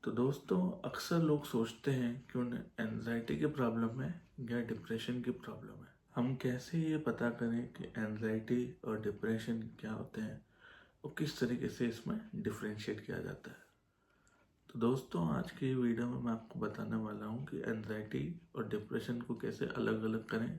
तो दोस्तों, अक्सर लोग सोचते हैं कि उन्हें एनजाइटी की प्रॉब्लम है या डिप्रेशन की प्रॉब्लम है। हम कैसे ये पता करें कि एनजाइटी और डिप्रेशन क्या होते हैं और किस तरीके से इसमें डिफरेंशिएट किया जाता है। तो दोस्तों, आज की वीडियो में मैं आपको बताने वाला हूँ कि एनजाइटी और डिप्रेशन को कैसे अलग अलग करें,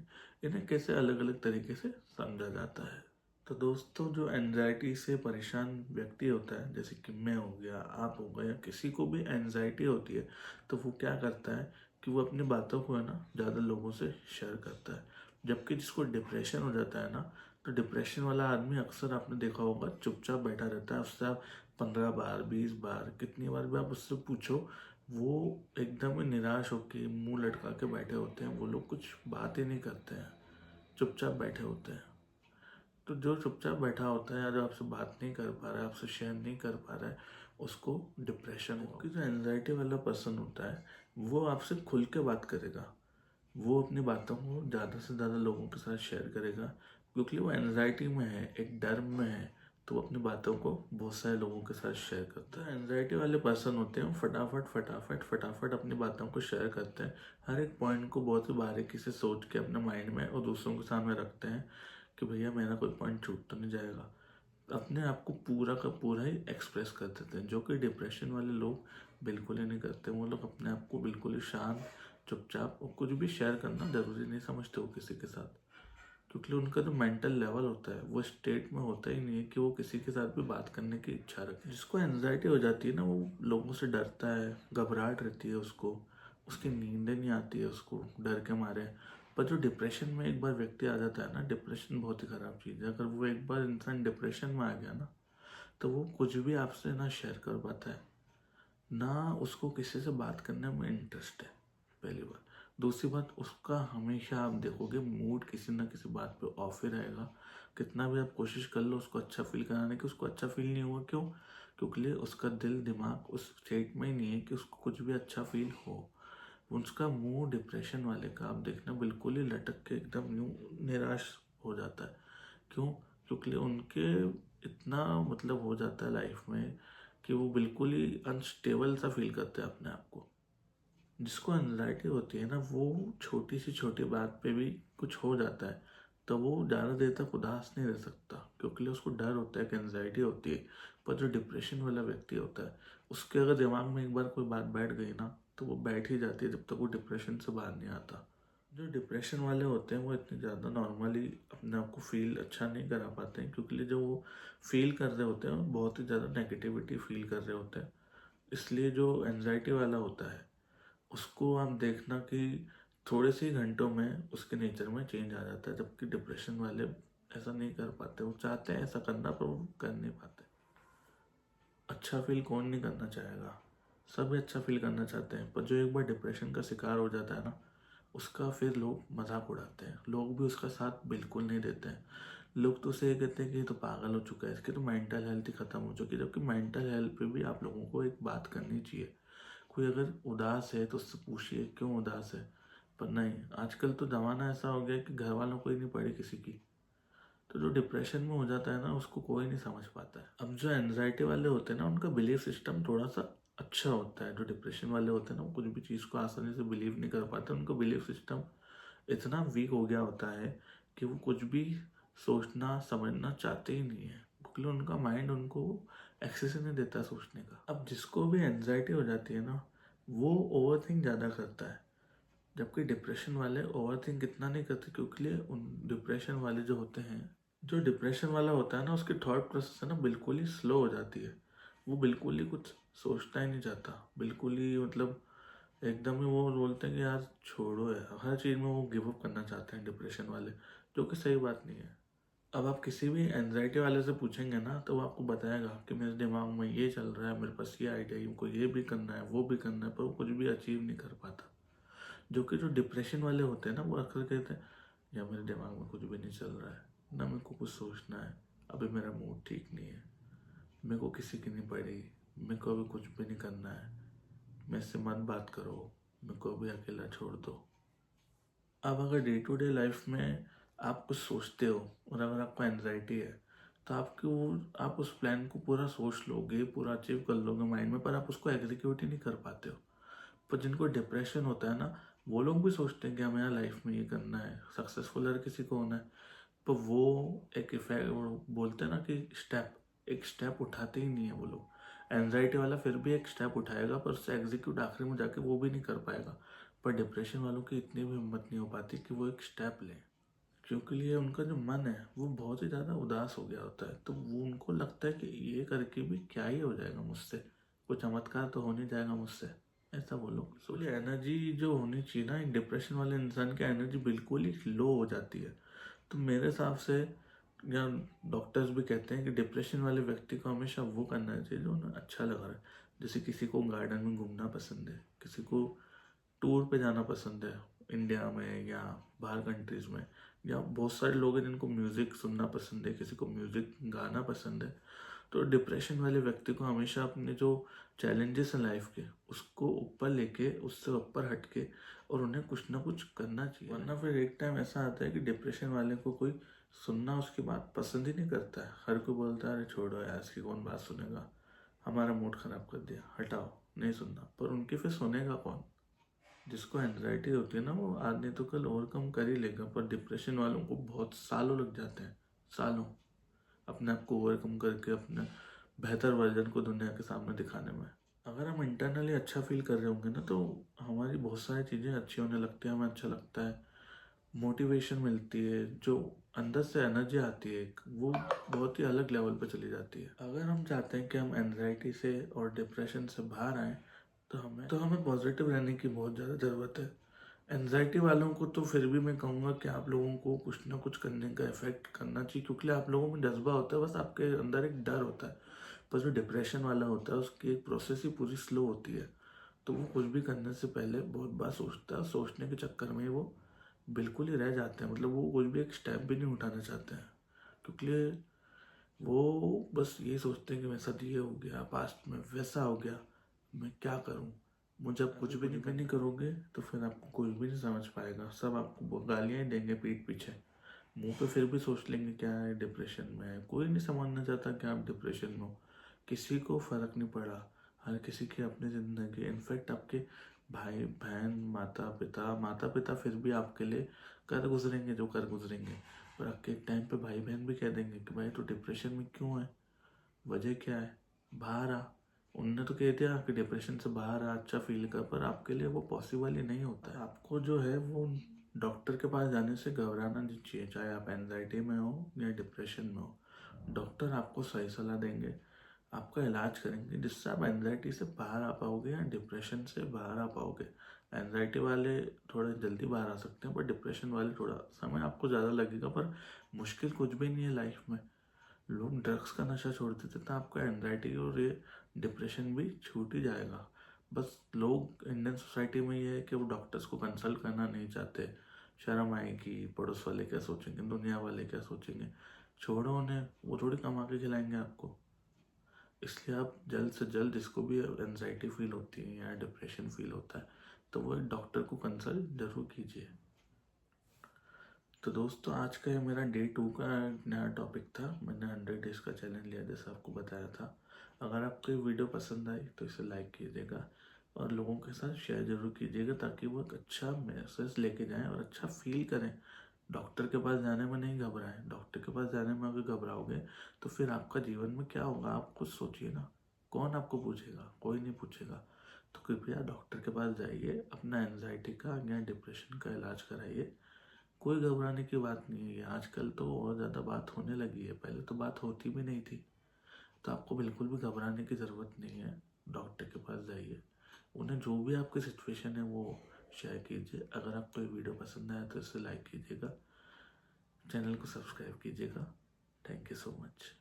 इन्हें कैसे अलग अलग तरीके से समझा जाता है। तो दोस्तों, जो एनजाइटी से परेशान व्यक्ति होता है, जैसे कि मैं हो गया, आप हो गए, या किसी को भी एनजाइटी होती है, तो वो क्या करता है कि वो अपनी बातों को है ना ज़्यादा लोगों से शेयर करता है। जबकि जिसको डिप्रेशन हो जाता है ना, तो डिप्रेशन वाला आदमी अक्सर आपने देखा होगा चुपचाप बैठा रहता है। उससे आप 15 बार 20 बार कितनी बार भी आप उससे पूछो, वो एकदम ही निराश होकर मुंह लटका के बैठे होते हैं। वो लोग कुछ बात ही नहीं करते हैं, चुपचाप बैठे होते हैं। तो जो चुपचाप बैठा होता है या जो आपसे बात नहीं कर पा रहा है, आपसे शेयर नहीं कर पा रहा है, उसको डिप्रेशन हो। कि जो एनजाइटी वाला पर्सन होता है, वो आपसे खुल के बात करेगा। वो अपनी बातों को ज़्यादा से ज़्यादा लोगों के साथ शेयर करेगा, क्योंकि वो एनजाइटी में है, एक डर में है। तो वो अपनी बातों को बहुत सारे लोगों के साथ शेयर करता है। एनजाइटी वाले पर्सन होते हैं, वो फटाफट फटाफट फटाफट अपनी बातों को शेयर करते हैं। हर एक पॉइंट को बहुत ही बारीकी से सोच के अपने माइंड में और दूसरों के सामने रखते हैं कि भैया मेरा कोई पॉइंट छूट तो नहीं जाएगा। अपने आप को पूरा का पूरा ही एक्सप्रेस कर देते हैं, जो कि डिप्रेशन वाले लोग बिल्कुल ही नहीं करते। वो लोग अपने आप को बिल्कुल ही शांत, चुपचाप, और कुछ भी शेयर करना ज़रूरी नहीं समझते वो किसी के साथ, क्योंकि उनका जो मेंटल लेवल होता है वो स्टेट में होता ही नहीं है कि वो किसी के साथ भी बात करने की इच्छा रखे। जिसको एनजाइटी हो जाती है ना, वो लोगों से डरता है, घबराहट रहती है उसको, उसकी नींद नहीं आती है उसको डर के मारे। पर जो डिप्रेशन में एक बार व्यक्ति आ जाता है ना, डिप्रेशन बहुत ही ख़राब चीज़ है। अगर वो एक बार इंसान डिप्रेशन में आ गया ना, तो वो कुछ भी आपसे ना शेयर कर पाता है, ना उसको किसी से बात करने में इंटरेस्ट है, पहली बात। दूसरी बात, उसका हमेशा आप देखोगे मूड किसी ना किसी बात पे ऑफ ही रहेगा। कितना भी आप कोशिश कर लो उसको अच्छा फील कराने की, उसको अच्छा फील नहीं होगा। क्यों? क्योंकि उसका दिल दिमाग उस स्टेट में ही नहीं है कि उसको कुछ भी अच्छा फील हो। उसका मूड डिप्रेशन वाले का आप देखना बिल्कुल ही लटक के एकदम यूं निराश हो जाता है। क्यों? क्योंकि उनके इतना मतलब हो जाता है लाइफ में कि वो बिल्कुल ही अनस्टेबल सा फील करते हैं अपने आप को। जिसको एनजाइटी होती है ना, वो छोटी सी छोटी बात पे भी कुछ हो जाता है तो वो ज़्यादा देर तक उदास नहीं रह सकता, क्योंकि उसको डर होता है कि एनजाइटी होती है। पर जो डिप्रेशन वाला व्यक्ति होता है, उसके अगर दिमाग में एक बार कोई बात बैठ गई ना, तो वो बैठ ही जाती है जब तक वो डिप्रेशन से बाहर नहीं आता। जो डिप्रेशन वाले होते हैं वो इतने ज़्यादा नॉर्मली अपने आप को फील अच्छा नहीं करा पाते हैं, क्योंकि जो वो फील कर रहे होते हैं वो बहुत ही ज़्यादा नेगेटिविटी फील कर रहे होते हैं। इसलिए जो एनजाइटी वाला होता है, उसको आप देखना कि थोड़े से ही घंटों में उसके नेचर में चेंज आ जाता है। जबकि डिप्रेशन वाले ऐसा नहीं कर पाते। वो चाहते हैं ऐसा करना, पर वो कर नहीं पाते। अच्छा फील कौन नहीं करना चाहेगा, सभी अच्छा फील करना चाहते हैं। पर जो एक बार डिप्रेशन का शिकार हो जाता है ना, उसका फिर लोग मजाक उड़ाते हैं। लोग भी उसका साथ बिल्कुल नहीं देते हैं। लोग तो उसे ये कहते हैं कि ये तो पागल हो चुका है, इसकी तो मेंटल हेल्थ ही ख़त्म हो चुकी है। जबकि मेंटल हेल्थ पे भी आप लोगों को एक बात करनी चाहिए। कोई अगर उदास है तो उससे पूछिए क्यों उदास है। पर नहीं, आजकल तो ज़माना ऐसा हो गया है कि घर वालों को ही नहीं पड़ी किसी की। तो जो डिप्रेशन में हो जाता है ना, उसको कोई नहीं समझ पाता है। अब जो एनजाइटी वाले होते हैं ना, उनका बिलीफ सिस्टम थोड़ा सा अच्छा होता है। जो डिप्रेशन वाले होते हैं ना, वो कुछ भी चीज़ को आसानी से बिलीव नहीं कर पाते। उनका बिलीफ सिस्टम इतना वीक हो गया होता है कि वो कुछ भी सोचना समझना चाहते ही नहीं है, क्योंकि उनका माइंड उनको एक्सेस ही नहीं देता सोचने का। अब जिसको भी एनजाइटी हो जाती है ना, वो ओवर थिंक ज़्यादा करता है। जबकि डिप्रेशन वाले ओवर थिंक इतना नहीं करते, क्योंकि उन डिप्रेशन वाले जो होते हैं, जो डिप्रेशन वाला होता है ना, उसकी थॉट प्रोसेस है ना बिल्कुल ही स्लो हो जाती है। वो बिल्कुल ही कुछ सोचता ही नहीं चाहता, बिल्कुल ही मतलब एकदम ही वो बोलते हैं कि यार छोड़ो यार, हर चीज़ में वो गिव अप करना चाहते हैं डिप्रेशन वाले, जो कि सही बात नहीं है। अब आप किसी भी एनजाइटी वाले से पूछेंगे ना, तो वो आपको बताएगा कि मेरे दिमाग में ये चल रहा है, मेरे पास ये आइडिया है, हमको ये भी करना है, वो भी करना है, पर वो कुछ भी अचीव नहीं कर पाता। जो कि जो डिप्रेशन वाले होते हैं ना, वो अक्सर कहते हैं या मेरे दिमाग में कुछ भी नहीं चल रहा है, ना मेरे को कुछ सोचना है, अभी मेरा मूड ठीक नहीं है, मेरे को किसी की नहीं पड़ी, मेरे को अभी कुछ भी नहीं करना है, मेरे से मत बात करो, मेरे को अभी अकेला छोड़ दो। अब अगर डे टू डे लाइफ में आप कुछ सोचते हो और अगर आपको एनजाइटी है, तो आप उस प्लान को पूरा सोच लोगे, पूरा अचीव कर लोगे माइंड में, पर आप उसको एग्जीक्यूट ही नहीं कर पाते हो। पर जिनको डिप्रेशन होता है ना, वो लोग भी सोचते हैं कि हमें यार लाइफ में ये करना है, सक्सेसफुल हर किसी को होना है, पर वो एक इफेक्ट, वो बोलते हैं ना कि एक स्टेप उठाते ही नहीं है वो लोग। एनजाइटी वाला फिर भी एक स्टेप उठाएगा, पर उससे एग्जीक्यूट आखिरी में जाके वो भी नहीं कर पाएगा। पर डिप्रेशन वालों की इतनी भी हिम्मत नहीं हो पाती कि वो एक स्टेप लें, क्योंकि लिए उनका जो मन है वो बहुत ही ज़्यादा उदास हो गया होता है। तो वो उनको लगता है कि ये करके भी क्या ही हो जाएगा मुझसे, कुछ चमत्कार तो हो नहीं जाएगा मुझसे, ऐसा वो लोग सोच। एनर्जी जो होनी चाहिए ना, एक डिप्रेशन वाले इंसान की एनर्जी बिल्कुल ही लो हो जाती है। तो मेरे हिसाब से, या डॉक्टर्स भी कहते हैं कि डिप्रेशन वाले व्यक्ति को हमेशा वो करना चाहिए जो उन्हें अच्छा लग रहा है। जैसे किसी को गार्डन में घूमना पसंद है, किसी को टूर पे जाना पसंद है इंडिया में या बाहर कंट्रीज में, या बहुत सारे लोग हैं जिनको म्यूज़िक सुनना पसंद है, किसी को म्यूज़िक गाना पसंद है। तो डिप्रेशन वाले व्यक्ति को हमेशा अपने जो चैलेंजेस हैं लाइफ के, उसको ऊपर लेके, उससे ऊपर हट के, और उन्हें कुछ ना कुछ करना चाहिए। वरना फिर एक टाइम ऐसा आता है कि डिप्रेशन वाले को कोई सुनना उसकी बात पसंद ही नहीं करता है। हर कोई बोलता है अरे छोड़ो यार, इसकी कौन बात सुनेगा, हमारा मूड ख़राब कर दिया, हटाओ, नहीं सुनना। पर उनकी फिर सुनेगा कौन? जिसको एंजाइटी होती है ना, वो आज नहीं तो कल ओवरकम कर ही लेगा। पर डिप्रेशन वालों को बहुत सालों लग जाते हैं, सालों, अपने आप को ओवरकम करके अपने बेहतर वर्जन को दुनिया के सामने दिखाने में। अगर हम इंटरनली अच्छा फील कर रहे होंगे ना, तो हमारी बहुत सारी चीज़ें अच्छी होने लगती हैं, हमें अच्छा लगता है, मोटिवेशन मिलती है, जो अंदर से एनर्जी आती है वो बहुत ही अलग लेवल पर चली जाती है। अगर हम चाहते हैं कि हम एनजाइटी से और डिप्रेशन से बाहर आएँ, तो हमें पॉजिटिव रहने की बहुत ज़्यादा ज़रूरत है। एनजाइटी वालों को तो फिर भी मैं कहूँगा कि आप लोगों को कुछ ना कुछ करने का इफेक्ट करना चाहिए, क्योंकि आप लोगों में जज्बा होता है, बस आपके अंदर एक डर होता है। पर जो डिप्रेशन वाला होता है उसकी एक प्रोसेस ही पूरी स्लो होती है। तो वो कुछ भी करने से पहले बहुत बार सोचता है, सोचने के चक्कर में वो बिल्कुल ही रह जाते हैं। मतलब वो कुछ भी एक स्टेप भी नहीं उठाना चाहते हैं, क्योंकि वो बस ये सोचते हैं कि मेरे साथ ये हो गया, पास्ट में वैसा हो गया, मैं क्या करूं। मुझे अब कुछ भी नहीं करोगे तो फिर आपको कोई भी नहीं समझ पाएगा, सब आपको गालियां ही देंगे पीठ पीछे, मुंह पे फिर भी सोच लेंगे क्या है, डिप्रेशन में है। कोई नहीं समझना चाहता कि आप डिप्रेशन में हो, किसी को फर्क नहीं पड़ा। हर किसी की अपनी ज़िंदगी, इनफैक्ट आपके भाई बहन, माता पिता फिर भी आपके लिए कर गुजरेंगे जो कर गुजरेंगे। पर आपके एक टाइम पे भाई बहन भी कह देंगे कि भाई तो डिप्रेशन में क्यों है, वजह क्या है, बाहर आ। उनने तो कह दिया कि डिप्रेशन से बाहर आ, अच्छा फील कर, पर आपके लिए वो पॉसिबल ही नहीं होता है। आपको जो है वो डॉक्टर के पास जाने से घबराना नहीं चाहिए, चाहे आप एनजाइटी में हो या डिप्रेशन में हो। डॉक्टर आपको सही सलाह देंगे, आपका इलाज करेंगे, जिससे आप एनजाइटी से बाहर आ पाओगे या डिप्रेशन से बाहर आ पाओगे। एनजाइटी वाले थोड़ा जल्दी बाहर आ सकते हैं, पर डिप्रेशन वाले थोड़ा समय आपको ज़्यादा लगेगा। पर मुश्किल कुछ भी नहीं है लाइफ में। लोग ड्रग्स का नशा छोड़ देते तो आपका एनजाइटी और ये डिप्रेशन भी छूट ही जाएगा। बस लोग इंडियन सोसाइटी में ये है कि वो डॉक्टर्स को कंसल्ट करना नहीं चाहते, शर्म आएगी, पड़ोस वाले क्या सोचेंगे, दुनिया वाले क्या सोचेंगे। छोड़ो उन्हें, वो थोड़ी कमा के खिलाएंगे आपको। इसलिए आप जल्द से जल्द, जिसको भी एनजाइटी फील होती है या डिप्रेशन फील होता है, तो वो एक डॉक्टर को कंसल्ट जरूर कीजिए। तो दोस्तों, आज का ये मेरा डे 2 का नया टॉपिक था। मैंने 100 डेज़ का चैलेंज लिया जैसा आपको बताया था। अगर आपको ये वीडियो पसंद आई तो इसे लाइक कीजिएगा और लोगों के साथ शेयर जरूर कीजिएगा, ताकि वो एक अच्छा मैसेज लेके जाएं और अच्छा फील करें। डॉक्टर के पास जाने में नहीं घबराएं। डॉक्टर के पास जाने में अगर घबराओगे तो फिर आपका जीवन में क्या होगा, आप खुद सोचिए ना। कौन आपको पूछेगा? कोई नहीं पूछेगा। तो कृपया डॉक्टर के पास जाइए, अपना एनजाइटी का या डिप्रेशन का इलाज कराइए। कोई घबराने की बात नहीं है। आजकल तो और ज़्यादा बात होने लगी है, पहले तो बात होती भी नहीं थी। तो आपको बिल्कुल भी घबराने की ज़रूरत नहीं है। डॉक्टर के पास जाइए, उन्हें जो भी आपकी सिचुएशन है वो शेयर कीजिए। अगर आपको ये वीडियो पसंद आया तो इसे लाइक कीजिएगा, चैनल को सब्सक्राइब कीजिएगा। Thank you so much.